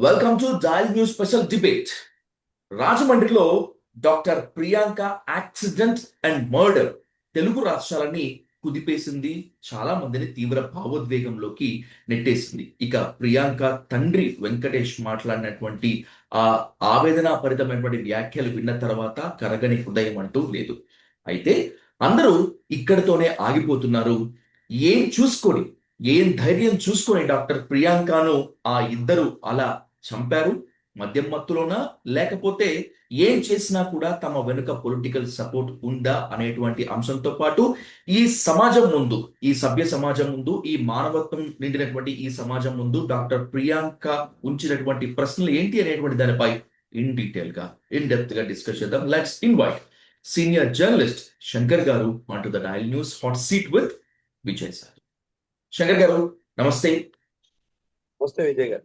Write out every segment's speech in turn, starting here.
Welcome to Dial News special debate. రాజమండ్రిలో doctor Priyanka accident and murder Telugu రాష్ట్రాలని కుదిపేసింది. చాలా మందిని తీవ్ర భావోద్వేగంలోకి నెట్టేసింది. ఇక ప్రియాంక తండ్రి వెంకటేష్ మాట్లాడినటువంటి ఆ ఆవేదనాభరితమైనటువంటి వ్యాఖ్యలు విన్న తర్వాత కరగని హృదయం అంటూ లేదు. అయితే అందరూ ఇక్కడితోనే ఆగిపోతున్నారు. ఏం చూసుకొని, ఏం ధైర్యం చూసుకొని డాక్టర్ ప్రియాంకను ఆ ఇద్దరు అలా చంపారు? మద్యం మత్తులోనా, లేకపోతే ఏం చేసినా కూడా తమ వెనుక పొలిటికల్ సపోర్ట్ ఉందా అనేటువంటి అంశంతో పాటు ఈ సమాజం ముందు, ఈ సభ్య సమాజం ముందు, ఈ మానవత్వం నిండినటువంటి ఈ సమాజం ముందు డాక్టర్ ప్రియాంక ఉంచినటువంటి ప్రశ్నలు ఏంటి అనేటువంటి దానిపై ఇన్ డీటెయిల్ గా, ఇన్ డెప్త్ గా డిస్కస్ చేద్దాం. Let's invite senior journalist Shankar garu on to the Dial News hot seat with Vijay sir. Shankar garu namaste. వస్తే Vijay garu.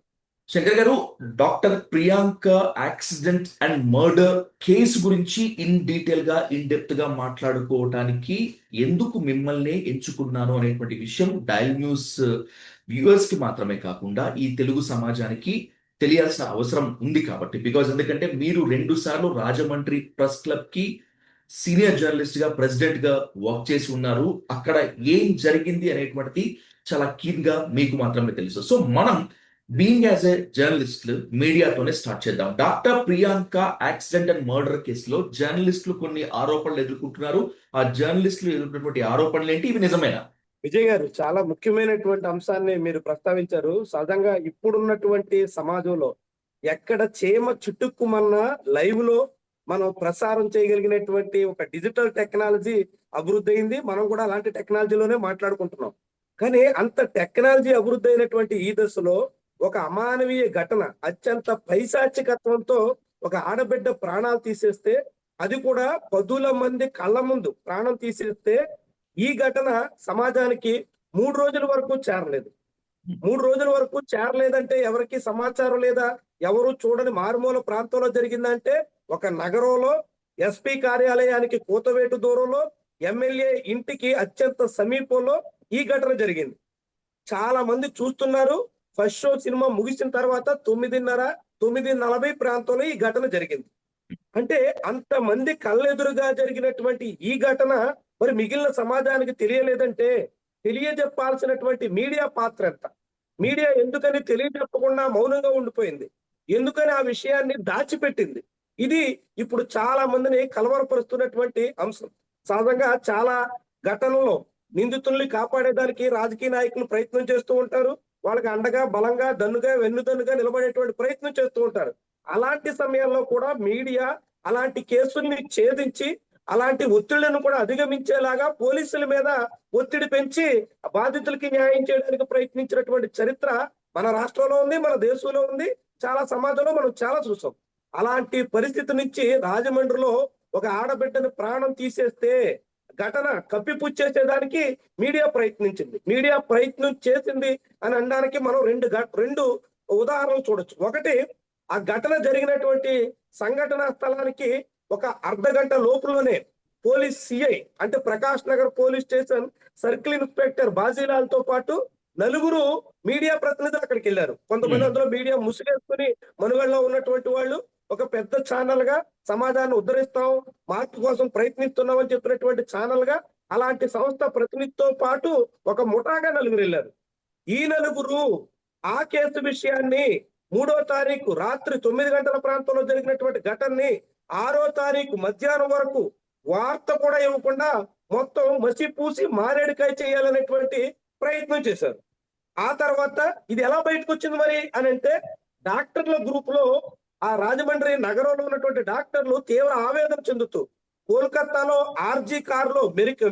Shankar garu, doctor Priyanka accident and murder case గురించి ఇన్ డీటెయిల్ గా, ఇన్ డెప్త్ గా మాట్లాడుకోవటానికి ఎందుకు మిమ్మల్ని ఎంచుకున్నాను అనేటువంటి విషయం డయల్ న్యూస్ వ్యూవర్స్ కి మాత్రమే కాకుండా ఈ తెలుగు సమాజానికి తెలియాల్సిన అవసరం ఉంది కాబట్టి. ఎందుకంటే మీరు 2 సార్లు రాజమండ్రి ప్రెస్ క్లబ్ కి సీనియర్ జర్నలిస్ట్ గా, ప్రెసిడెంట్ గా వర్క్ చేసి ఉన్నారు. అక్కడ ఏం జరిగింది అనేటువంటిది చాలా కీన్ గా మీకు మాత్రమే తెలుసు. సో మనం బీయింగ్ యాజ్ ఎ జర్నలిస్ట్ మీడియాతోనే స్టార్ట్ చేద్దాం. Doctor Priyanka accident and murder కేసులో జర్నలిస్టులు కొన్ని ఆరోపణలు ఎదుర్కొంటున్నారు. ఆ జర్నలిస్టులు ఎదుర్కొన్నటువంటి ఆరోపణలు ఏంటి? ఇవి నిజమేనా? విజయ్ గారు, చాలా ముఖ్యమైనటువంటి అంశాన్ని మీరు ప్రస్తావించారు. సహజంగా ఇప్పుడున్నటువంటి సమాజంలో ఎక్కడ చీమ చుట్టుకుమన్నా లైవ్ లో మనం ప్రసారం చేయగలిగినటువంటి ఒక డిజిటల్ టెక్నాలజీ అభివృద్ధి అయింది. మనం కూడా అలాంటి టెక్నాలజీలోనే మాట్లాడుకుంటున్నాం. కానీ అంత టెక్నాలజీ అభివృద్ధి అయినటువంటి ఈ దశలో ఒక అమానవీయ ఘటన, అత్యంత పైశాచికత్వంతో ఒక ఆడబిడ్డ ప్రాణాలు తీసేస్తే, అది కూడా 10 మంది కళ్ళ ముందు ప్రాణం తీసేస్తే, ఈ ఘటన సమాజానికి 3 రోజుల వరకు చేరలేదు. 3 రోజుల వరకు చేరలేదంటే ఎవరికి సమాచారం లేదా? ఎవరు చూడని మారుమూల ప్రాంతంలో జరిగిందంటే ఒక నగరంలో ఎస్పీ కార్యాలయానికి కూతవేటు దూరంలో, ఎమ్మెల్యే ఇంటికి అత్యంత సమీపంలో ఈ ఘటన జరిగింది. చాలా మంది చూస్తున్నారు. ఫస్ట్ షో సినిమా ముగిసిన తర్వాత 9:30, 9:40 ప్రాంతంలో ఈ ఘటన జరిగింది. అంటే అంతమంది కళ్ళెదురుగా జరిగినటువంటి ఈ ఘటన మరి మిగిలిన సమాజానికి తెలియలేదంటే తెలియజెప్పాల్సినటువంటి మీడియా పాత్ర ఎంత? మీడియా ఎందుకని తెలియజెప్పకుండా మౌనంగా ఉండిపోయింది? ఎందుకని ఆ విషయాన్ని దాచిపెట్టింది? ఇది ఇప్పుడు చాలా మందిని కలవరపరుస్తున్నటువంటి అంశం. సహజంగా చాలా ఘటనలో నిందితుల్ని కాపాడేదానికి రాజకీయ నాయకులు ప్రయత్నం చేస్తూ ఉంటారు. వాళ్ళకి అండగా, బలంగా, దన్నుగా, వెన్నుదన్నుగా నిలబడేటువంటి ప్రయత్నం చేస్తూ ఉంటారు. అలాంటి సమయాల్లో కూడా మీడియా అలాంటి కేసుల్ని ఛేదించి అలాంటి ఒత్తిళ్లను కూడా అధిగమించేలాగా పోలీసుల మీద ఒత్తిడి పెంచి బాధితులకి న్యాయం చేయడానికి ప్రయత్నించినటువంటి చరిత్ర మన రాష్ట్రంలో ఉంది, మన దేశంలో ఉంది, చాలా సమాజంలో మనం చాలా చూసాం. అలాంటి పరిస్థితి నుంచి రాజమండ్రిలో ఒక ఆడబిడ్డని ప్రాణం తీసేస్తే ఘటన కప్పిపుచ్చేసేదానికి మీడియా ప్రయత్నించింది. మీడియా ప్రయత్నం చేసింది అని అనడానికి మనం రెండు ఉదాహరణలు చూడొచ్చు. ఒకటి, ఆ ఘటన జరిగినటువంటి సంఘటనా స్థలానికి ఒక అర్ధగంట లోపులోనే పోలీస్ సిఐ అంటే Prakash Nagar police station circle inspector Bajilal తో పాటు 4 మీడియా ప్రతినిధులు అక్కడికి వెళ్ళారు. కొంతమంది అందులో మీడియా ముసుగేసుకుని మనుగడలో ఉన్నటువంటి వాళ్ళు ఒక పెద్ద ఛానల్ గా సమాజాన్ని ఉద్ధరిస్తాం, మార్పు కోసం ప్రయత్నిస్తున్నాం అని చెప్పినటువంటి ఛానల్ గా అలాంటి సంస్థ ప్రతినిధితో పాటు ఒక ముఠాగా 4 వెళ్ళారు. ఈ 4 ఆ కేసు విషయాన్ని 3వ తారీఖు రాత్రి 9 గంటల ప్రాంతంలో జరిగినటువంటి ఘటనని 6వ తారీఖు మధ్యాహ్నం వరకు వార్త కూడా ఇవ్వకుండా మొత్తం మసి పూసి మారేడుకాయ చేయాలనేటువంటి ప్రయత్నం చేశారు. ఆ తర్వాత ఇది ఎలా బయటకు వచ్చింది మరి అని అంటే, డాక్టర్ల గ్రూప్ లో ఆ రాజమండ్రి నగరంలో ఉన్నటువంటి డాక్టర్లు తీవ్ర ఆవేదన చెందుతూ కోల్కతాలో ఆర్జీ కారులో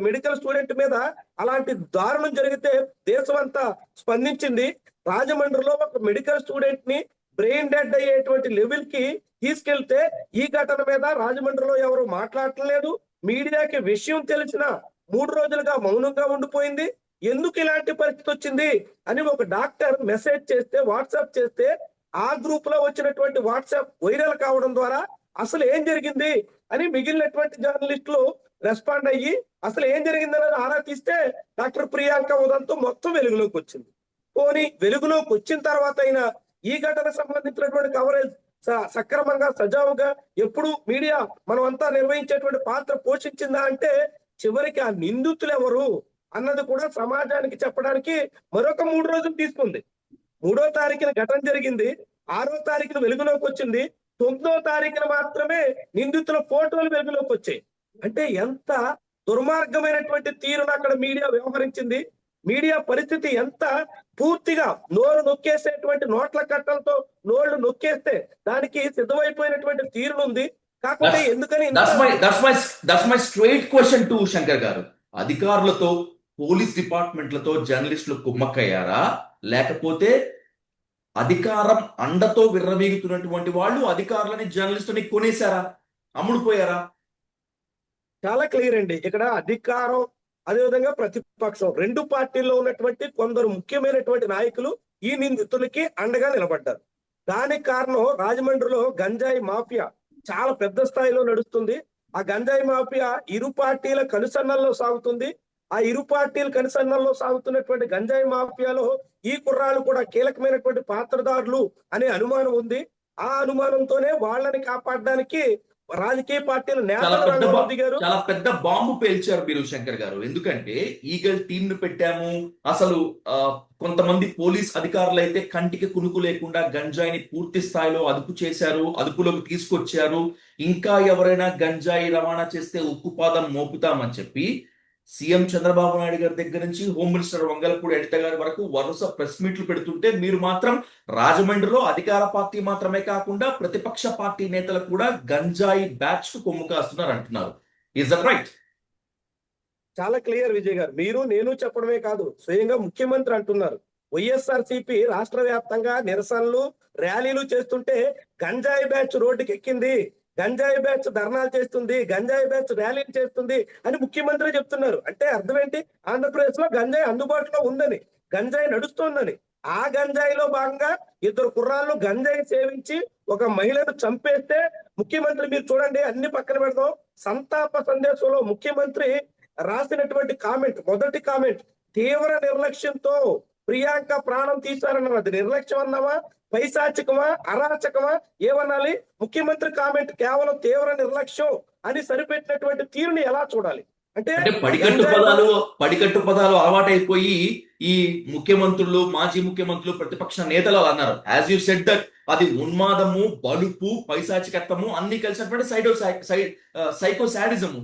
మెడికల్ స్టూడెంట్ మీద అలాంటి దారుణం జరిగితే దేశం అంతా స్పందించింది. రాజమండ్రిలో ఒక మెడికల్ స్టూడెంట్ ని బ్రెయిన్ డెడ్ అయ్యేటువంటి లెవెల్ కి తీసుకెళ్తే ఈ ఘటన మీద రాజమండ్రిలో ఎవరు మాట్లాడటం లేదు. మీడియాకి విషయం తెలిసిన 3 రోజులుగా మౌనంగా ఉండిపోయింది. ఎందుకు ఇలాంటి పరిస్థితి వచ్చింది అని ఒక డాక్టర్ మెసేజ్ చేస్తే, వాట్సాప్ చేస్తే, ఆ గ్రూప్ లో వచ్చినటువంటి వాట్సాప్ వైరల్ కావడం ద్వారా అసలు ఏం జరిగింది అని మిగిలినటువంటి జర్నలిస్టులు రెస్పాండ్ అయ్యి అసలు ఏం జరిగిందనేది ఆరా తీస్తే డాక్టర్ ప్రియాంక ఉదంతం మొత్తం వెలుగులోకి వచ్చింది. పోనీ వెలుగులోకి వచ్చిన తర్వాత అయినా ఈ ఘటనకు సంబంధించినటువంటి కవరేజ్ సక్రమంగా సజావుగా ఎప్పుడు మీడియా మనం అంతా నిర్వహించేటువంటి పాత్ర పోషించిందా అంటే చివరికి ఆ నిందితులు ఎవరు అన్నది కూడా సమాజానికి చెప్పడానికి మరొక 3 రోజులు తీసుకుంది. 3వ తారీఖున ఘటన జరిగింది, 6వ తారీఖున వెలుగులోకి వచ్చింది, 9వ తారీఖున మాత్రమే నిందితుల ఫోటోలు వెలుగులోకి వచ్చాయి. అంటే ఎంత దుర్మార్గమైనటువంటి తీరును అక్కడ మీడియా వ్యవహరించింది, మీడియా పరిస్థితి ఎంత పూర్తిగా నోరు నొక్కేసేటువంటి నోట్ల కట్టలతో నోళ్లు నొక్కేస్తే దానికి సిద్ధమైపోయినటువంటి తీరునుంది. కాకపోతే That's ఎందుకని that's my that's my that's my straight question to Shankar గారు. అధికారులతో పోలీస్ డిపార్ట్మెంట్లతో జర్నలిస్టులు కుమ్మక్కయ్యారా, లేకపోతే అధికారం అండతో విర్రవీగుతున్నటువంటి వాళ్ళు అధికారులని జర్నలిస్టుని కొనేశారా, అమ్ముడుపోయారా? చాలా క్లియర్ అండి. ఇక్కడ అధికారం అదేవిధంగా ప్రతిపక్షం 2 పార్టీల్లో ఉన్నటువంటి కొందరు ముఖ్యమైనటువంటి నాయకులు ఈ నిందితులకి అండగా నిలబడ్డారు. దానికి కారణం రాజమండ్రిలో గంజాయి మాఫియా చాలా పెద్ద స్థాయిలో నడుస్తుంది. ఆ గంజాయి మాఫియా ఇరు పార్టీల కనుసన్నల్లో సాగుతుంది. ఆ ఇరు పార్టీల కనుసన్నల్లో సాగుతున్నటువంటి గంజాయి మాఫియాలో ఈ కుర్రాళ్ళు కూడా కీలకమైనటువంటి పాత్రదారులు అనే అనుమానం ఉంది. ఆ అనుమానంతోనే వాళ్ళని కాపాడడానికి రాజకీయ పార్టీల చాలా నేతలు పెద్ద రంగంలో దిగారు. చాలా పెద్ద బాంబు పేల్చారు మీరు శంకర్ గారు. ఎందుకంటే ఈగల్ టీం ను పెట్టాము, అసలు కొంతమంది పోలీస్ అధికారులు అయితే కంటికి కునుకు లేకుండా గంజాయిని పూర్తి స్థాయిలో అదుపు చేశారు, అదుపులోకి తీసుకొచ్చారు. ఇంకా ఎవరైనా గంజాయి రవాణా చేస్తే ఉక్కుపాదం మోపుతామని చెప్పి సీఎం చంద్రబాబు నాయుడు గారి దగ్గర నుంచి హోమ్ మినిస్టర్ వంగలపూడి అనిత గారి వరకు వరుస ప్రెస్ మీట్లు పెడుతుంటే మీరు మాత్రం రాజమండ్రిలో అధికార పార్టీ మాత్రమే కాకుండా ప్రతిపక్ష పార్టీ నేతలు కూడా గంజాయి బ్యాచ్ కు కొమ్ము కాస్తున్నారు అంటున్నారు. Is that right? చాలా క్లియర్ విజయ్ గారు. మీరు నేను చెప్పడమే కాదు, స్వయంగా ముఖ్యమంత్రి అంటున్నారు. వైఎస్ఆర్సీపీ రాష్ట్ర వ్యాప్తంగా నిరసనలు ర్యాలీలు చేస్తుంటే గంజాయి బ్యాచ్ రోడ్డుకి ఎక్కింది, గంజాయి బ్యాచ్ ధర్నాలు చేస్తుంది, గంజాయి బ్యాచ్ ర్యాలీలు చేస్తుంది అని ముఖ్యమంత్రి చెప్తున్నారు. అంటే అర్థం ఏంటి? ఆంధ్రప్రదేశ్ లో గంజాయి అందుబాటులో ఉందని, గంజాయి నడుస్తోందని. ఆ గంజాయిలో భాగంగా 2 కుర్రాళ్ళు గంజాయి సేవించి ఒక మహిళను చంపేస్తే ముఖ్యమంత్రి, మీరు చూడండి అన్ని పక్కన పెడదాం, సంతాప సందేశంలో ముఖ్యమంత్రి రాసినటువంటి కామెంట్, మొదటి కామెంట్, తీవ్ర నిర్లక్ష్యంతో ప్రియాంక ప్రాణం తీశారన్నారు. అది నిర్లక్ష్యం అన్నావా, పైశాచికమా, అరాచకమా, ఏమనాలి? ముఖ్యమంత్రి కామెంట్ కేవలం తీవ్ర నిర్లక్ష్యం అని సరిపెట్టినటువంటి తీరుని ఎలా చూడాలి? అంటే అంటే పడికట్టు పదాలు అలవాటైపోయి ఈ ముఖ్యమంత్రులు, మాజీ ముఖ్యమంత్రులు, ప్రతిపక్ష నేతలు అలా అన్నారు. యాజ్ యూ సెడ్ దట్ అది ఉన్మాదము, బలుపు, పైశాచికత్వము అన్ని కలిసినటువంటి సైకో సాడిజము.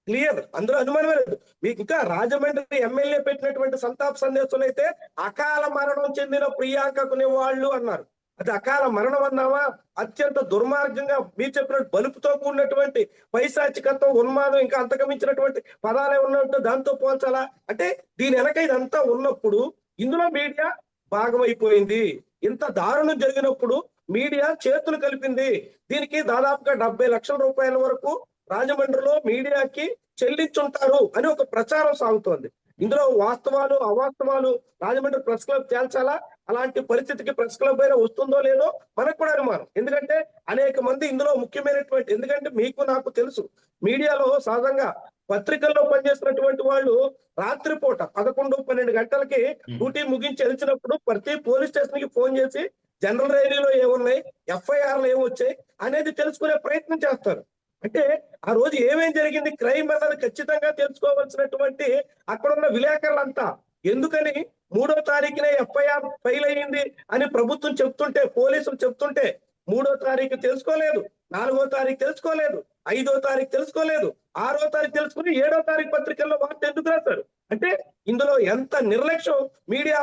క్లియర్, అందులో అనుమానమే లేదు. మీకు ఇంకా రాజమండ్రి ఎమ్మెల్యే పెట్టినటువంటి సంతాప సందేశంలో అయితే అకాల మరణం చెందిన ప్రియాంకకు నివాళులు అన్నారు. అది అకాల మరణం అన్నావా? అత్యంత దుర్మార్గంగా మీరు చెప్పినట్టు బలుపుతో కూడినటువంటి పైశాచికత్వం, ఉన్మాదం, ఇంకా అంతకమించినటువంటి పదాలే ఉన్నట్టు దాంతో పోల్చాలా? అంటే దీని వెనక ఇదంతా ఉన్నప్పుడు ఇందులో మీడియా భాగమైపోయింది. ఇంత దారుణం జరిగినప్పుడు మీడియా చేతులు కలిపింది. దీనికి దాదాపుగా 70 లక్షల రూపాయల వరకు రాజమండ్రిలో మీడియాకి చెల్లించుంటారు అని ఒక ప్రచారం సాగుతోంది. ఇందులో వాస్తవాలు అవాస్తవాలు రాజమండ్రి ప్రెస్ క్లబ్ తేల్చాలా? అలాంటి పరిస్థితికి ప్రెస్ క్లబ్ అయినా వస్తుందో లేదో మనకు కూడా అనుమానం. ఎందుకంటే అనేక మంది ఇందులో ముఖ్యమైనటువంటి, ఎందుకంటే మీకు నాకు తెలుసు, మీడియాలో సహజంగా పత్రికల్లో పనిచేస్తున్నటువంటి వాళ్ళు రాత్రిపూట 11-12 గంటలకి డ్యూటీ ముగించి వెళ్చినప్పుడు ప్రతి పోలీస్ స్టేషన్ కి ఫోన్ చేసి జనరల్ డైరీలో ఏమున్నాయి, ఎఫ్ఐఆర్లు ఏమొచ్చాయి అనేది తెలుసుకునే ప్రయత్నం చేస్తారు. అంటే ఆ రోజు ఏమేం జరిగింది, క్రైమ్ అన్నది ఖచ్చితంగా తెలుసుకోవాల్సినటువంటి అక్కడ ఉన్న విలేకరులంతా ఎందుకని 3వ తారీఖునే ఎఫ్ఐఆర్ ఫైల్ అయ్యింది అని ప్రభుత్వం చెప్తుంటే, పోలీసులు చెప్తుంటే 3వ తారీఖు తెలుసుకోలేదు, 4వ తారీఖు తెలుసుకోలేదు, 5వ తారీఖు తెలుసుకోలేదు, 6వ తారీఖు తెలుసుకుని 7వ తారీఖు పత్రికల్లో వార్త ఎందుకు రాశారు? అంటే ఇందులో ఎంత నిర్లక్ష్యం మీడియా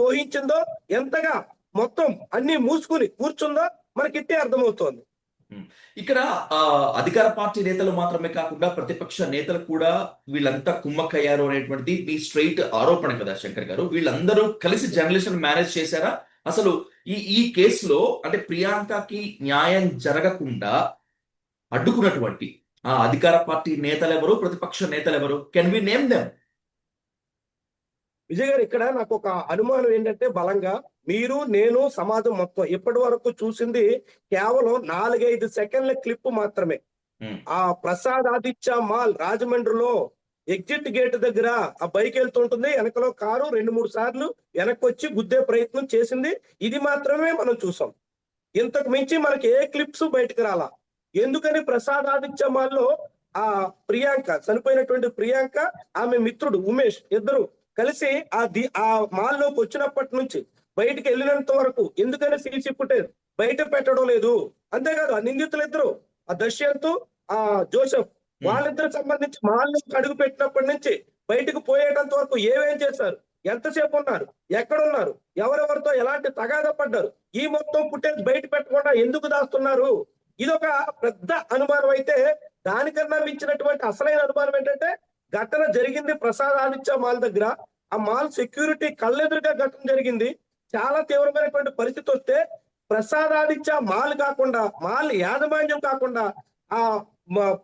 వహించిందో, ఎంతగా మొత్తం అన్ని మూసుకుని కూర్చుందో మనకి ఇట్టే అర్థమవుతోంది. ఇక్కడ అధికార పార్టీ నేతలు మాత్రమే కాకుండా ప్రతిపక్ష నేతలు కూడా వీళ్ళంతా కుమ్మక్కయ్యారు అనేటువంటిది మీ స్ట్రైట్ ఆరోపణ కదా శంకర్ గారు. వీళ్ళందరూ కలిసి జర్నలిస్టులను మేనేజ్ చేశారా? అసలు ఈ కేసులో అంటే ప్రియాంకకి న్యాయం జరగకుండా అడ్డుకున్నటువంటి ఆ అధికార పార్టీ నేతలు ఎవరు, ప్రతిపక్ష నేతలు ఎవరు? Can we name them? Vijay garu, ఇక్కడ నాకు ఒక అనుమానం ఏంటంటే, బలంగా మీరు నేను సమాజం మొత్తం ఇప్పటి వరకు చూసింది కేవలం 4-5 సెకండ్ల క్లిప్ మాత్రమే. ఆ ప్రసాద్ ఆదిత్య మాల్ రాజమండ్రిలో ఎగ్జిట్ గేట్ దగ్గర ఆ బైక్ వెళ్తుంటుంది, వెనకలో కారు 2-3 సార్లు వెనక్కి వచ్చి గుద్దే ప్రయత్నం చేసింది. ఇది మాత్రమే మనం చూసాం. ఇంతకు మించి మనకి ఏ క్లిప్స్ బయటకు రాలా. ఎందుకని ప్రసాద్ ఆదిత్య మాల్లో ఆ ప్రియాంక, చనిపోయినటువంటి ప్రియాంక, ఆమె మిత్రుడు ఉమేష్ ఇద్దరు కలిసి ఆ మాల్లోకి వచ్చినప్పటి నుంచి బయటికి వెళ్ళినంత వరకు ఎందుకని సీసీ ఫుటేజ్ బయట పెట్టడం లేదు. అంతేకాదు ఆ నిందితులు ఇద్దరు, ఆ దశ్యంత్, ఆ జోసెఫ్, వాళ్ళిద్దరికి సంబంధించి మాల్లోకి అడుగు పెట్టినప్పటి నుంచి బయటకు పోయేటంత వరకు ఏమేం చేశారు, ఎంతసేపు ఉన్నారు, ఎక్కడున్నారు, ఎవరెవరితో ఎలాంటి తగాదా పడ్డారు, ఈ మొత్తం ఫుటేజ్ బయట పెట్టకుండా ఎందుకు దాస్తున్నారు? ఇదొక పెద్ద అనుమానం. అయితే దానికన్నా మించినటువంటి అసలైన అనుమానం ఏంటంటే, ఘటన జరిగింది ప్రసాద్ ఆదిత్య మాల్ దగ్గర. ఆ మాల్ సెక్యూరిటీ కళ్ళెదురుగా ఘటన జరిగింది. చాలా తీవ్రమైనటువంటి పరిస్థితి వస్తే ప్రసాద్ ఆదిత్య మాల్ కాకుండా, మాల్ యాజమాన్యం కాకుండా ఆ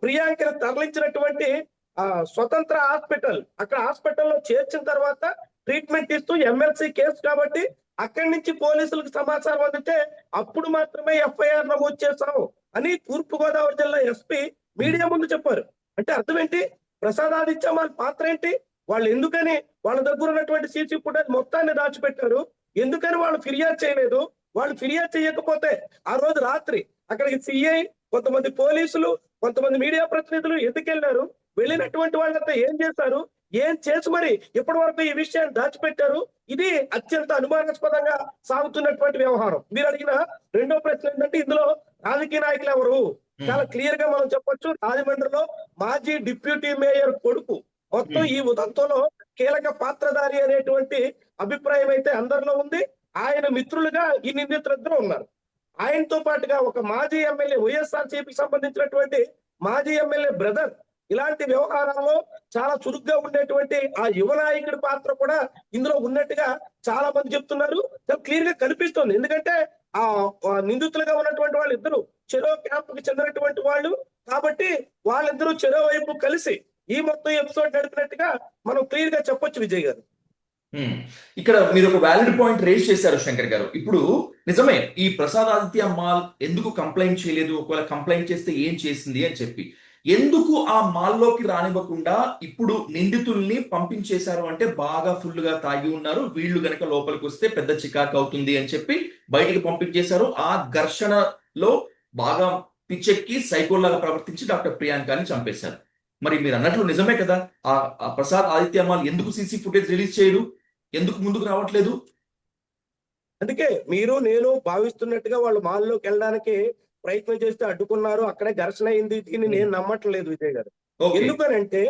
ప్రియాంకను తరలించినటువంటి ఆ స్వతంత్ర హాస్పిటల్, అక్కడ హాస్పిటల్లో చేర్చిన తర్వాత ట్రీట్మెంట్ ఇస్తూ ఎమ్మెల్సీ కేసు కాబట్టి అక్కడి నుంచి పోలీసులకు సమాచారం అందితే అప్పుడు మాత్రమే ఎఫ్ఐఆర్ నమోదు చేశాం అని తూర్పు గోదావరి జిల్లా ఎస్పీ మీడియా ముందు చెప్పారు. అంటే అర్థం ఏంటి? ప్రసాద్ ఆదిత్య వాళ్ళ పాత్ర ఏంటి? వాళ్ళు ఎందుకని వాళ్ళ దగ్గర ఉన్నటువంటి సీసీ ఫుటేజ్ మొత్తాన్ని దాచిపెట్టారు? ఎందుకని వాళ్ళు ఫిర్యాదు చేయలేదు? వాళ్ళు ఫిర్యాదు చేయకపోతే ఆ రోజు రాత్రి అక్కడికి సిఐ, కొంతమంది పోలీసులు, కొంతమంది మీడియా ప్రతినిధులు ఎందుకు వెళ్ళారు? వెళ్ళినటువంటి వాళ్ళంతా ఏం చేశారు? ఏం చేసి మరి ఇప్పటి వరకు ఈ విషయాన్ని దాచిపెట్టారు? ఇది అత్యంత అనుమానాస్పదంగా సాగుతున్నటువంటి వ్యవహారం. మీరు అడిగిన రెండో ప్రశ్న ఏంటంటే, ఇందులో రాజకీయ నాయకులు ఎవరు? చాలా క్లియర్ గా మనం చెప్పొచ్చు. రాజమండ్రిలో మాజీ డిప్యూటీ మేయర్ కొడుకు మొత్తం ఈ ఉదంతంలో కీలక పాత్రధారి అనేటువంటి అభిప్రాయం అయితే అందరిలో ఉంది. ఆయన మిత్రులుగా ఈ నిందితులిద్దరూ ఉన్నారు. ఆయనతో పాటుగా ఒక మాజీ ఎమ్మెల్యే, వైఎస్ఆర్సీపీకి సంబంధించినటువంటి మాజీ ఎమ్మెల్యే బ్రదర్, ఇలాంటి వ్యవహారాల్లో చాలా చురుగ్గా ఉండేటువంటి ఆ యువ నాయకుడి పాత్ర కూడా ఇందులో ఉన్నట్టుగా చాలా మంది చెప్తున్నారు. చాలా క్లియర్ గా కనిపిస్తుంది. ఎందుకంటే ఆ నిందితులుగా ఉన్నటువంటి వాళ్ళు ఇద్దరు చెరో క్యాంప్ కి చెందినటువంటి వాళ్ళు కాబట్టి వాళ్ళిద్దరూ చెరో వైపు కలిసి ఈ మొత్తం ఎపిసోడ్ నడిపినట్టుగా మనం క్లియర్ గా చెప్పొచ్చు విజయ్ గారు. ఇక్కడ మీరు ఒక వ్యాలిడ్ పాయింట్ రేజ్ చేశారు శంకర్ గారు. ఇప్పుడు నిజమే, ఈ ప్రసాద్ ఆదిత్య మాల్ ఎందుకు కంప్లైంట్ చేయలేదు, ఒకవేళ కంప్లైంట్ చేస్తే ఏం చేసింది అని చెప్పి, ఎందుకు ఆ మాల్లోకి రానివ్వకుండా ఇప్పుడు నిందితుల్ని పంపించేశారు అంటే బాగా ఫుల్ గా తాగి ఉన్నారు, వీళ్ళు గనక లోపలికి వస్తే పెద్ద చికాకు అవుతుంది అని చెప్పి బయటికి పంపించేశారు. ఆ ఘర్షణలో బాగా పిచ్చెక్కి సైకోలాగా ప్రవర్తించి డాక్టర్ ప్రియాంకని చంపేశారు. మరి మీరు అన్నట్లు నిజమే కదా, ఆ ప్రసాద్ ఆదిత్య మాల్ ఎందుకు సీసీ ఫుటేజ్ రిలీజ్ చేయరు, ఎందుకు ముందుకు రావట్లేదు? అందుకే మీరు నేను భావిస్తున్నట్టుగా వాళ్ళు మాల్లోకి వెళ్ళడానికి ప్రయత్నం చేస్తే అడ్డుకున్నారు, అక్కడే ఘర్షణ అయింది. దీన్ని నేను నమ్మట్లేదు విజయ్ గారు. ఎందుకనంటే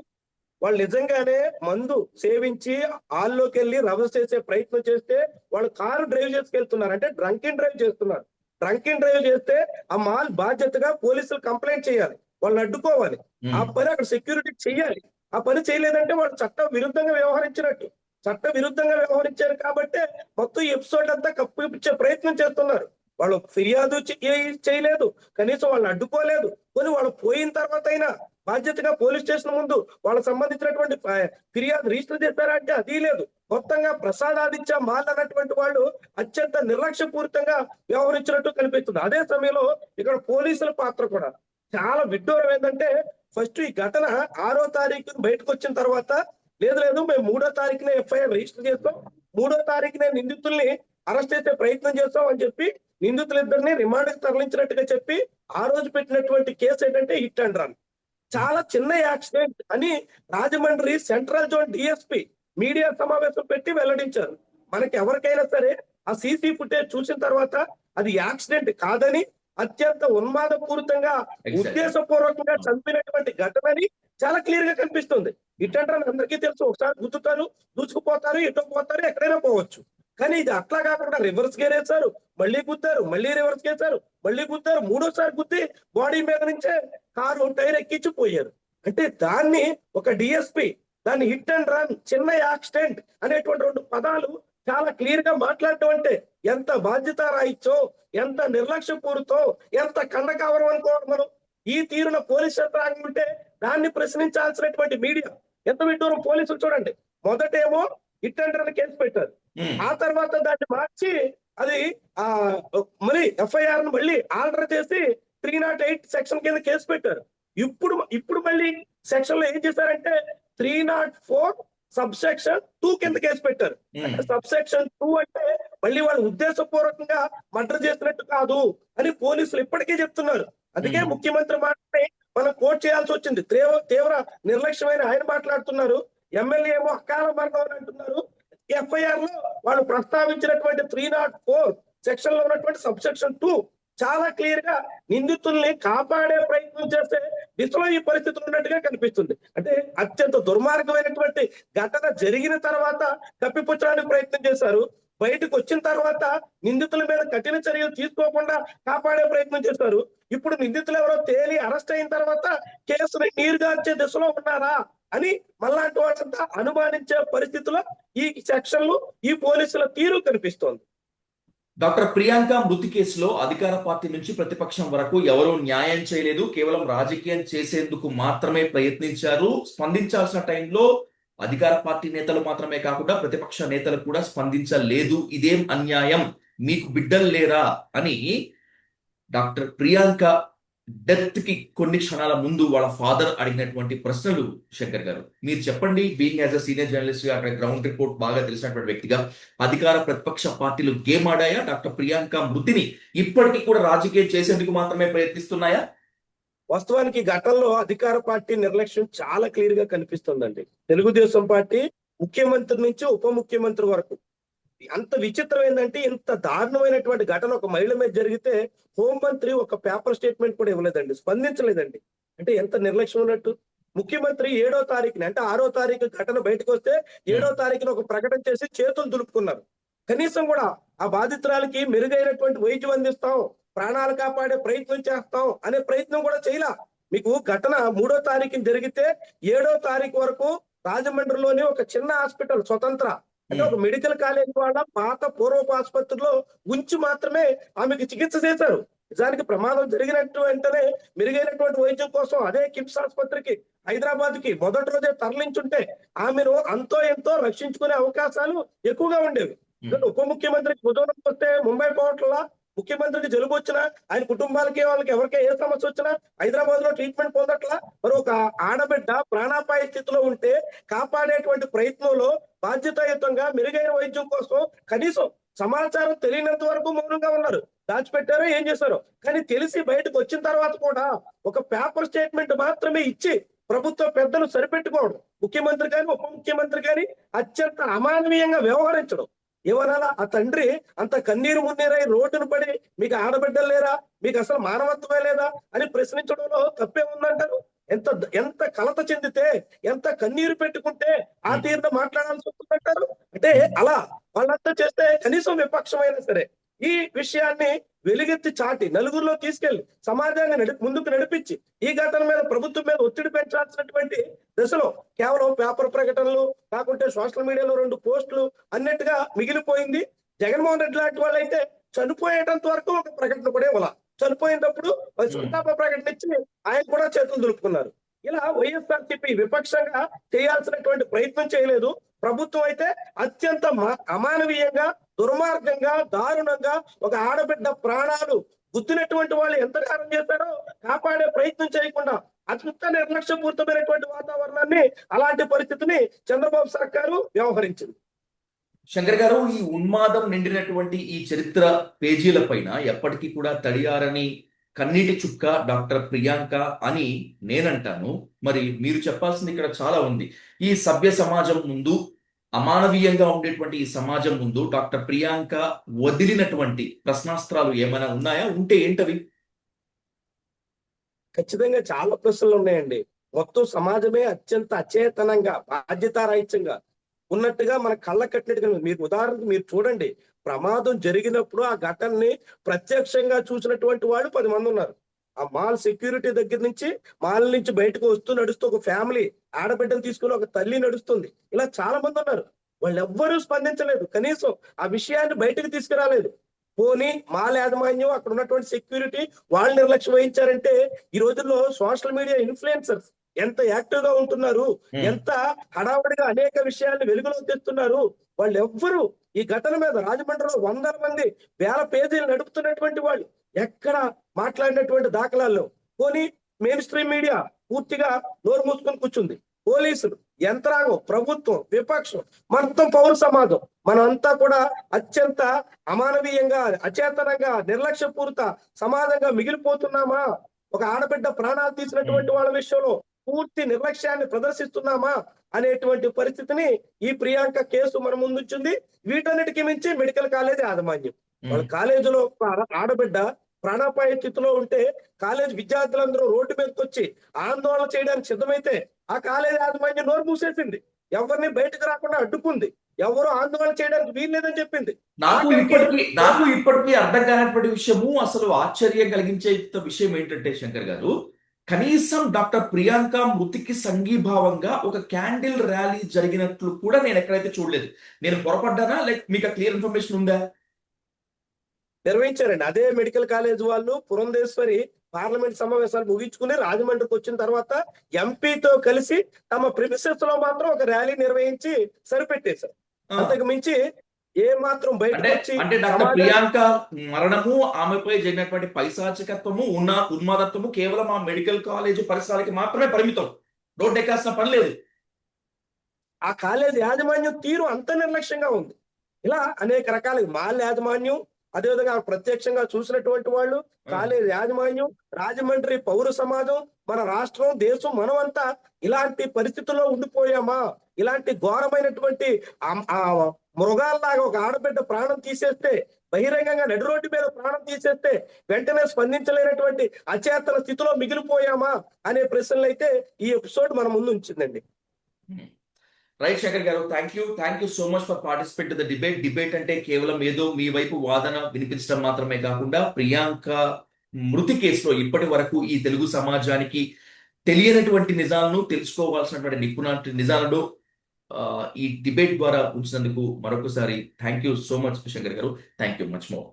వాళ్ళు నిజంగానే మందు సేవించి హాల్లోకి వెళ్ళి రభస చేసే ప్రయత్నం చేస్తే వాళ్ళు కారు డ్రైవ్ చేసుకెళ్తున్నారు, అంటే డ్రంక్ అండ్ డ్రైవ్ చేస్తున్నారు. డ్రంక్ అండ్ డ్రైవ్ చేస్తే ఆ మాల్ బాధ్యతగా పోలీసులు కంప్లైంట్ చేయాలి, వాళ్ళని అడ్డుకోవాలి. ఆ పని అక్కడ సెక్యూరిటీ చెయ్యాలి. ఆ పని చేయలేదంటే వాళ్ళు చట్ట విరుద్ధంగా వ్యవహరించినట్టు. చట్ట విరుద్ధంగా వ్యవహరించారు కాబట్టి మొత్తం ఎపిసోడ్ అంతా కప్పిపుచ్చే ప్రయత్నం చేస్తున్నారు. వాళ్ళు ఫిర్యాదు చేయలేదు, కనీసం వాళ్ళని అడ్డుకోలేదు. కొన్ని వాళ్ళు పోయిన తర్వాత అయినా బాధ్యతగా పోలీస్ స్టేషన్ ముందు వాళ్ళకి సంబంధించినటువంటి ఫిర్యాదు రిజిస్టర్ చేశారంటే అది లేదు. మొత్తంగా ప్రసాద్ ఆదిత్య మాల్ అన్నటువంటి వాళ్ళు అత్యంత నిర్లక్ష్యపూరితంగా వ్యవహరించినట్టు కనిపిస్తుంది. అదే సమయంలో ఇక్కడ పోలీసుల పాత్ర కూడా చాలా విడ్డూరం. ఏంటంటే ఫస్ట్ ఈ ఘటన 6వ తారీఖు బయటకు వచ్చిన తర్వాత లేదు మేము 3వ తారీఖునే ఎఫ్ఐఆర్ రిజిస్టర్ చేస్తాం, 3వ తారీఖునే నిందితుల్ని అరెస్ట్ చేసే ప్రయత్నం చేస్తాం అని చెప్పి నిందితులిద్దరిని రిమాండ్కి తరలించినట్టుగా చెప్పి ఆ రోజు పెట్టినటువంటి కేసు ఏంటంటే హిట్ అండ్ రన్. చాలా చిన్న యాక్సిడెంట్ అని Rajahmundry central zone DSP media సమావేశం పెట్టి వెల్లడించారు. మనకి ఎవరికైనా సరే ఆ సీసీ ఫుటేజ్ చూసిన తర్వాత అది యాక్సిడెంట్ కాదని, అత్యంత ఉన్మాదపూరితంగా ఉద్దేశపూర్వకంగా చంపినటువంటి ఘటనని చాలా క్లియర్ గా కనిపిస్తుంది. ఇట్టంటే అందరికీ తెలుసు, ఒకసారి గుద్దుతారు, దూసుకుపోతారు, ఎటో పోతారు, ఎక్కడైనా పోవచ్చు. కానీ ఇది అట్లా కాకుండా రివర్స్ గేర్ వేశారు, మళ్ళీ గుద్దారు, మళ్ళీ రివర్స్ వేశారు, మళ్ళీ గుద్దారు, 3వసారి గుద్ది బాడీ మీద నుంచే కారు టైర్ ఎక్కించి పోయారు. అంటే దాన్ని ఒక డిఎస్పీ దాన్ని హిట్ అండ్ రన్, చిన్న యాక్సిడెంట్ అనేటువంటి 2 పదాలు చాలా క్లియర్ గా మాట్లాడటం అంటే ఎంత బాధ్యత రాయిచ్చో, ఎంత నిర్లక్ష్యపూరితో, ఎంత కండకావరం అనుకోవాలి మనం. ఈ తీరున పోలీస్ యంత్రాంగం ఉంటే దాన్ని ప్రశ్నించాల్సినటువంటి మీడియా ఎంత విడ్డూరం. పోలీసులు చూడండి, మొదటేమో హిట్ అండ్ రన్ కేసు పెట్టారు, ఆ తర్వాత దాన్ని మార్చి అది మరి ఎఫ్ఐఆర్ ను మళ్ళీ ఆర్డర్ చేసి 308 సెక్షన్ కింద కేసు పెట్టారు. ఇప్పుడు మళ్ళీ సెక్షన్ లో ఏం చేశారంటే 304 సబ్సెక్షన్ 2 కింద కేసు పెట్టారు. అంటే సబ్సెక్షన్ 2 అంటే మళ్ళీ వాళ్ళు ఉద్దేశపూర్వకంగా మర్డర్ చేసినట్టు కాదు అని పోలీసులు ఇప్పటికీ చెప్తున్నారు. అందుకే ముఖ్యమంత్రి మాటని మనం కోట్ చేయాల్సి వచ్చింది. తీవ్ర నిర్లక్ష్యమైన ఆయన మాట్లాడుతున్నారు. ఎమ్మెల్యే ఏమో అకాల మరణం అని అంటున్నారు. ఎఫ్ఐఆర్ లో వాళ్ళు ప్రస్తావించినటువంటి 304 సెక్షన్ లో ఉన్నటువంటి సబ్సెక్షన్ 2 చాలా క్లియర్ గా నిందితుల్ని కాపాడే ప్రయత్నం చేస్తే దిశలో ఈ పరిస్థితులు ఉన్నట్టుగా కనిపిస్తుంది. అంటే అత్యంత దుర్మార్గమైనటువంటి ఘటన జరిగిన తర్వాత కప్పిపుచ్చడానికి ప్రయత్నం చేశారు. బయటకు వచ్చిన తర్వాత నిందితుల మీద కఠిన చర్యలు తీసుకోకుండా కాపాడే ప్రయత్నం చేశారు. ఇప్పుడు నిందితులు ఎవరో తేలి అరెస్ట్ అయిన తర్వాత కేసుని నీరుగార్చే దిశలో ఉన్నారా అని మళ్ళాంటి వాళ్ళంతా అనుమానించే పరిస్థితిలో ఈ సెక్షన్లు ఈ పోలీసుల తీరు కనిపిస్తోంది. డాక్టర్ ప్రియాంక మృతి కేసులో అధికార పార్టీ నుంచి ప్రతిపక్షం వరకు ఎవరూ న్యాయం చేయలేదు. కేవలం రాజకీయం చేసేందుకు మాత్రమే ప్రయత్నించారు. స్పందించాల్సిన టైంలో అధికార పార్టీ నేతలు మాత్రమే కాకుండా ప్రతిపక్ష నేతలు కూడా స్పందించలేదు. ఇదేం అన్యాయం, మీకు బిడ్డలు లేరా అని డాక్టర్ ప్రియాంక డెత్ కి కొన్ని క్షణాల ముందు వాళ్ళ ఫాదర్ అడిగినటువంటి ప్రశ్నలు. శంకర్ గారు, మీరు చెప్పండి. Being as a senior journalist గా, అక్కడ గ్రౌండ్ రిపోర్ట్ బాగా తెలిసినటువంటి వ్యక్తిగా, అధికార ప్రతిపక్ష పార్టీలు గేమ్ ఆడాయా? డాక్టర్ ప్రియాంక మృతిని ఇప్పటికీ కూడా రాజకీయం చేసేందుకు మాత్రమే ప్రయత్నిస్తున్నాయా? వాస్తవానికి ఘటనలో అధికార పార్టీ నిర్లక్ష్యం చాలా క్లియర్ గా కనిపిస్తుందండి. తెలుగుదేశం పార్టీ ముఖ్యమంత్రి నుంచి ఉప ముఖ్యమంత్రి వరకు అంత విచిత్రం ఏంటంటే, ఇంత దారుణమైనటువంటి ఘటన ఒక మహిళ మీద జరిగితే హోంమంత్రి ఒక పేపర్ స్టేట్మెంట్ కూడా ఇవ్వలేదండి, స్పందించలేదండి. అంటే ఎంత నిర్లక్ష్యం ఉన్నట్టు. ముఖ్యమంత్రి 7వ తారీఖుని, అంటే 6వ తారీఖు ఘటన బయటకు వస్తే 7వ తారీఖున ఒక ప్రకటన చేసి చేతులు దులుపుకున్నారు. కనీసం కూడా ఆ బాధితురాలకి మెరుగైనటువంటి వైద్యం అందిస్తాం, ప్రాణాలు కాపాడే ప్రయత్నం చేస్తాం అనే ప్రయత్నం కూడా చేయలా. మీకు ఘటన 3వ తారీఖున జరిగితే 7వ తారీఖు వరకు రాజమండ్రిలోని ఒక చిన్న హాస్పిటల్ స్వతంత్ర, అంటే ఒక మెడికల్ కాలేజ్ వాళ్ళ పాత పూర్వపు ఆసుపత్రిలో ఉంచి మాత్రమే ఆమెకు చికిత్స చేశారు. నిజానికి ప్రమాదం జరిగినట్టు వెంటనే మెరుగైనటువంటి వైద్యం కోసం అదే కిమ్స్ ఆసుపత్రికి హైదరాబాద్ కి మొదటి రోజే తరలించుంటే ఆమెను అంతో ఎంతో రక్షించుకునే అవకాశాలు ఎక్కువగా ఉండేవి. ఉప ముఖ్యమంత్రికి బుధవారం వస్తే ముంబై పోవట్లా, ముఖ్యమంత్రికి జలుబు వచ్చినా, ఆయన కుటుంబాలకి వాళ్ళకి ఎవరికీ ఏ సమస్య వచ్చినా హైదరాబాద్ లో ట్రీట్మెంట్ పొందట్లా. మరి ఒక ఆడబిడ్డ ప్రాణాపాయ స్థితిలో ఉంటే కాపాడేటువంటి ప్రయత్నంలో బాధ్యతాయుతంగా మెరుగైన వైద్యం కోసం కనీసం సమాచారం తెలియనంత వరకు మౌనంగా ఉన్నారు. దాచిపెట్టారో ఏం చేశారో కానీ తెలిసి బయటకు వచ్చిన తర్వాత కూడా ఒక పేపర్ స్టేట్మెంట్ మాత్రమే ఇచ్చి ప్రభుత్వ పెద్దలు సరిపెట్టుకోవడం, ముఖ్యమంత్రి కానీ ఉప ముఖ్యమంత్రి కానీ అత్యంత అమానవీయంగా వ్యవహరించడం. ఏమనాలా, ఆ తండ్రి అంత కన్నీరు మున్నీరై రోడ్డును పడి మీకు ఆడబిడ్డలు లేరా, మీకు అసలు మానవత్వమే లేదా అని ప్రశ్నించడంలో తప్పే ఉందంటారు. ఎంత ఎంత కలత చెందితే, ఎంత కన్నీరు పెట్టుకుంటే ఆ తీరున మాట్లాడాల్సి వస్తుందంటారు. అంటే అలా వాళ్ళంతా చేస్తే కనీసం విపక్షమైనా సరే ఈ విషయాన్ని వెలుగెత్తి చాటి నలుగురిలో తీసుకెళ్లి సమాజాన్ని ముందుకు నడిపించి ఈ ఘటన మీద ప్రభుత్వం మీద ఒత్తిడి పెంచాల్సినటువంటి దశలో కేవలం పేపర్ ప్రకటనలు కాకుంటే సోషల్ మీడియాలో 2 పోస్టులు అన్నట్టుగా మిగిలిపోయింది. జగన్మోహన్ రెడ్డి లాంటి వాళ్ళు అయితే చనిపోయేటంత వరకు ఒక ప్రకటన కూడా ఇవ్వాల, చనిపోయినప్పుడు సంతాప ప్రకటన ఇచ్చి ఆయన కూడా చేతులు దులుపుకున్నారు. ఇలా వైఎస్ఆర్సీపీ విపక్షంగా చేయాల్సినటువంటి ప్రయత్నం చేయలేదు. ప్రభుత్వం అయితే అత్యంత అమానవీయంగా, దుర్మార్గంగా, దారుణంగా ఒక ఆడబిడ్డ ప్రాణాలు గుద్దినటువంటి వాళ్ళు ఎంత కారం చేశారో కాపాడే ప్రయత్నం చేయకుండా అత్యంత నిర్లక్ష్యపూరితమైనటువంటి వాతావరణాన్ని, అలాంటి పరిస్థితిని చంద్రబాబు సర్కారు వ్యవహరించింది. శంకర్ గారు, ఈ ఉన్మాదం నిండినటువంటి ఈ చరిత్ర పేజీల పైన ఎప్పటికీ కూడా తడియారని కన్నీటి చుక్క డాక్టర్ ప్రియాంక అని నేనంటాను. మరి మీరు చెప్పాల్సింది ఇక్కడ చాలా ఉంది. ఈ సభ్య సమాజం ముందు, అమానవీయంగా ఉండేటువంటి ఈ సమాజం ముందు డాక్టర్ ప్రియాంక వదిలినటువంటి ప్రశ్నాస్త్రాలు ఏమైనా ఉన్నాయా? ఉంటే ఏంటవి? ఖచ్చితంగా చాలా ప్రశ్నలు ఉన్నాయండి. మొత్తం సమాజమే అత్యంత అచేతనంగా, బాధ్యతారాహిత్యంగా ఉన్నట్టుగా మన కళ్ళ కట్టినట్టుగా మీరు ఉదాహరణకు మీరు చూడండి. ప్రమాదం జరిగినప్పుడు ఆ ఘటనని ప్రత్యక్షంగా చూసినటువంటి వాళ్ళు 10 మంది ఉన్నారు. ఆ మాల్ సెక్యూరిటీ దగ్గర నుంచి, మాల్ నుంచి బయటకు వస్తూ నడుస్తూ ఒక ఫ్యామిలీ ఆడబిడ్డను తీసుకుని ఒక తల్లి నడుస్తుంది. ఇలా చాలా మంది ఉన్నారు. వాళ్ళు ఎవ్వరూ స్పందించలేదు, కనీసం ఆ విషయాన్ని బయటకు తీసుకురాలేదు. పోనీ మాల్ యాజమాన్యం, అక్కడ ఉన్నటువంటి సెక్యూరిటీ వాళ్ళు నిర్లక్ష్యం వహించారంటే ఈ రోజుల్లో సోషల్ మీడియా ఇన్ఫ్లుయెన్సర్స్ ఎంత యాక్టివ్ గా ఉంటున్నారు, ఎంత హడావుడిగా అనేక విషయాన్ని వెలుగులో తెస్తున్నారు. వాళ్ళు ఎవ్వరూ ఈ ఘటన మీద రాజమండ్రిలో 100 మంది 1000 పేజీలు నడుపుతున్నటువంటి వాళ్ళు ఎక్కడ మాట్లాడినటువంటి దాఖలాల్లో. పోనీ మెయిన్ స్ట్రీమ్ మీడియా పూర్తిగా నోరు మూసుకొని కూర్చుంది. పోలీసులు యంత్రాంగం, ప్రభుత్వం, విపక్షం, మొత్తం పౌర సమాజం మనమంతా కూడా అత్యంత అమానవీయంగా, అచేతనంగా, నిర్లక్ష్యపూరిత సమాజంగా మిగిలిపోతున్నామా? ఒక ఆడబిడ్డ ప్రాణాలు తీసినటువంటి వాళ్ళ విషయంలో పూర్తి నిర్లక్ష్యాన్ని ప్రదర్శిస్తున్నామా అనేటువంటి పరిస్థితిని ఈ ప్రియాంక కేసు మన ముందుంచింది. వీటన్నిటికి మించి మెడికల్ కాలేజ్ యాజమాన్యం, వాళ్ళ కాలేజీలో ఒక ఆడబిడ్డ ప్రాణాపాయ స్థితిలో ఉంటే కాలేజ్ విద్యార్థులందరూ రోడ్డు మీదకి వచ్చి ఆందోళన చేయడానికి సిద్ధమైతే ఆ కాలేజ్ యాజమాన్యం నోరు మూసేసింది, ఎవరిని బయటకు రాకుండా అడ్డుకుంది, ఎవరు ఆందోళన చేయడానికి వీల్లేదని చెప్పింది. నాకు ఇప్పటికీ అర్థం కానటువంటి విషయము, అసలు ఆశ్చర్యం కలిగించే విషయం ఏంటంటే శంకర్ గారు, కనీసం డాక్టర్ ప్రియాంక మృతికి సంఘీభావంగా ఒక క్యాండిల్ ర్యాలీ జరిగినట్లు కూడా నేను ఎక్కడైతే చూడలేదు. నేను పొరపడ్డానా, లైక్ మీకు క్లియర్ ఇన్ఫర్మేషన్ ఉందా? నిర్వహించారండి. అదే మెడికల్ కాలేజ్ వాళ్ళు పురంధేశ్వరి పార్లమెంట్ సమావేశాలు ముగించుకుని రాజమండ్రికి వచ్చిన తర్వాత ఎంపీతో కలిసి తమ ప్రిమిసెస్ లో మాత్రం ఒక ర్యాలీ నిర్వహించి సరిపెట్టేశారు. అంతకు మించి ఏ మాత్రం బయటకు వచ్చి అంటే డాక్టర్ ప్రియాంక మరణము, ఆమెపై జరిగినటువంటి పైశాచికత్వము, ఉన్మాదత్వము కేవలం ఆ మెడికల్ కాలేజ్ పరిసరాలకి మాత్రమే పరిమితం, రోడ్డు ఎక్కాల్సిన పని లేదు. ఆ కాలేజ్ యాజమాన్యం తీరు అంత నిర్లక్ష్యంగా ఉంది. ఇలా అనేక రకాల మాల్ యాజమాన్యం, అదేవిధంగా ప్రత్యక్షంగా చూసినటువంటి వాళ్ళు, కాలేజ్ యాజమాన్యం, రాజమండ్రి పౌర సమాజం, మన రాష్ట్రం, దేశం, మనమంతా ఇలాంటి పరిస్థితుల్లో ఉండిపోయామా? ఇలాంటి ఘోరమైనటువంటి మృగాల్లాగా ఒక ఆడబిడ్డ ప్రాణం తీసేస్తే, బహిరంగంగా నడి రోడ్డు మీద ప్రాణం తీసేస్తే వెంటనే స్పందించలేనటువంటి అచేతన స్థితిలో మిగిలిపోయామా అనే ప్రశ్నలు అయితే ఈ ఎపిసోడ్ మన ముందు ఉంచిందండి. Right Shankar garu, thank you so much for participate the debate. Debate అంటే కేవలం ఏదో మీ వైపు వాదన వినిపించడం మాత్రమే కాకుండా, ప్రియాంక మృతి కేసులో ఇప్పటి వరకు ఈ తెలుగు సమాజానికి తెలియనటువంటి నిజాలను తెలుసుకోవాల్సినటువంటి నిజాలను ఈ డిబేట్ ద్వారా ఉంచినందుకు మరొకసారి thank you so much Shankar garu. Thank you much more.